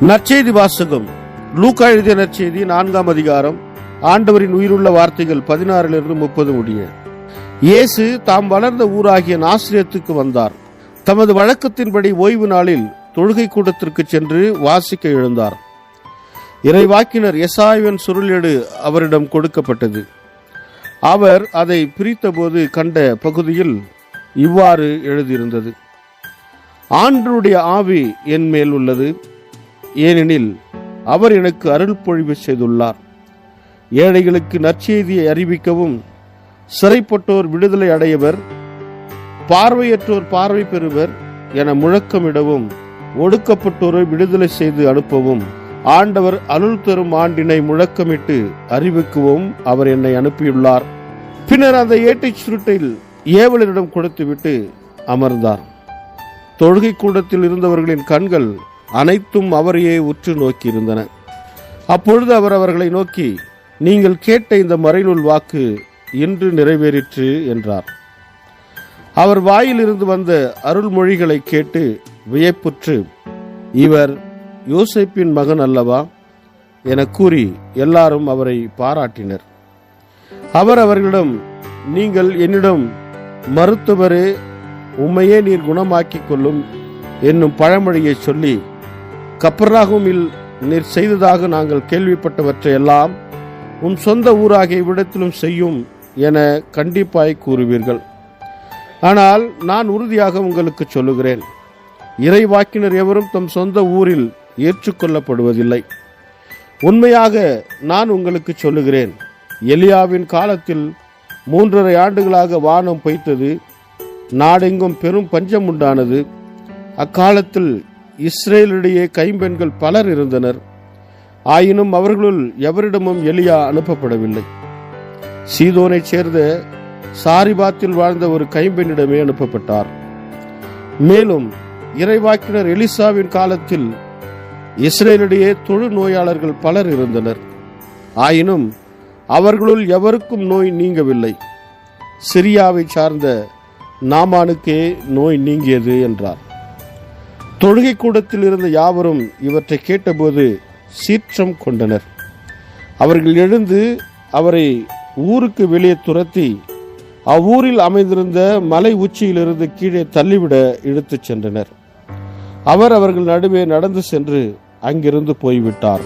நற்செய்தி வாசகம். லூக்கா எழுதிய நற்செய்தி 4ஆம் அதிகாரம். ஆண்டவரின் உயிருள்ள வார்த்தைகள் 16 30 முடிய. இயேசு தாம் வளர்ந்த ஊராகிய நாசரேத்துக்கு வந்தார். தமது வழக்கத்தின்படி ஓய்வு நாளில் தொழுகை கூடத்திற்கு சென்று வாசிக்க எழுந்தார். இறைவாக்கினர் எசாயாவின் சுருளேடு அவரிடம் கொடுக்கப்பட்டது. அவர் அதை பிரித்தபோது கண்ட பகுதியில் இவ்வாறு எழுதியிருந்தது: ஆண்டவருடைய ஆவி என் மேல் உள்ளது, ஏனெனில் அவர் எனக்கு அருள் பொழிவு செய்துள்ளார். ஏழைகளுக்கு நற்செய்தியை அறிவிக்கவும், சிறைப்பட்டோர் விடுதலை அடையவர், பார்வையற்றோர் பார்வை பெறுவர் என முழக்கமிடவும், ஒடுக்கப்பட்டோரை விடுதலை செய்து அனுப்பவும், ஆண்டவர் அருள் தரும் ஆண்டினை முழக்கமிட்டு அறிவிக்கவும் அவர் என்னை அனுப்பியுள்ளார். பின்னர் அந்த ஏட்டைச் சுருட்டில் ஏவலரிடம் கொடுத்துவிட்டு அமர்ந்தார். தொழுகை கூடத்தில் இருந்தவர்களின் கண்கள் அனைத்தும் அவரையே உற்று நோக்கியிருந்தன. அப்பொழுது அவர் அவர்களை நோக்கி, நீங்கள் கேட்ட இந்த மறைநூல் வாக்கு இன்று நிறைவேறிற்று என்றார். அவர் வாயிலிருந்து வந்த அருள்மொழிகளை கேட்டு வியப்புற்று, இவர் யோசேப்பின் மகன் அல்லவா என கூறி எல்லாரும் அவரை பாராட்டினர். அவர் அவர்களிடம், நீங்கள் என்னிடம் மருத்துவரே, உம்மையே நீர் குணமாக்கிக் கொள்ளும் என்னும் பழமொழியை சொல்லி, கப்பர்நாகூமில் நீர் செய்ததாக நாங்கள் கேள்விப்பட்டவற்றை எல்லாம் உன் சொந்த ஊராகிய இவ்விடத்திலும் செய்யும் என கண்டிப்பாய் கூறுவீர்கள். ஆனால் நான் உறுதியாக உங்களுக்கு சொல்லுகிறேன், இறைவாக்கினர் எவரும் தம் சொந்த ஊரில் ஏற்றுக்கொள்ளப்படுவதில்லை. உண்மையாக நான் உங்களுக்கு சொல்லுகிறேன், எலியாவின் காலத்தில் 3½ ஆண்டுகளாக வானம் பொய்த்தது, நாடெங்கும் பெரும் பஞ்சம் உண்டானது. அக்காலத்தில் இஸ்ரேலிடையே கைம்பெண்கள் பலர் இருந்தனர். ஆயினும் அவர்களுள் எவரிடமும் எலியா அனுப்பப்படவில்லை. சீதோனைச் சேர்ந்த சாரிபாத்தில் வாழ்ந்த ஒரு கைம்பெண்ணிடமே அனுப்பப்பட்டார். மேலும் இறைவாக்கினர் எலிசாவின் காலத்தில் இஸ்ரேலிடையே தொழு நோயாளர்கள் பலர் இருந்தனர். ஆயினும் அவர்களுள் எவருக்கும் நோய் நீங்கவில்லை. சிரியாவை சார்ந்த நாமானுக்கே நோய் நீங்கியது என்றார். தொழுகை கூடத்தில் இருந்த யாவரும் இவற்றை கேட்டபோது சீற்றம் கொண்டனர். அவர்கள் எழுந்து அவரை ஊருக்கு வெளியே துரத்தி அவ்வூரில் அமைந்திருந்த மலை உச்சியிலிருந்து கீழே தள்ளிவிட இழுத்துச் சென்றனர். அவர் அவர்கள் நடுவே நடந்து சென்று அங்கிருந்து போய்விட்டார்.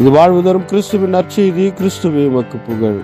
இது வாழ்வு தரும் கிறிஸ்துவின் நற்செய்தி. கிறிஸ்துவே உமக்கு புகழ்.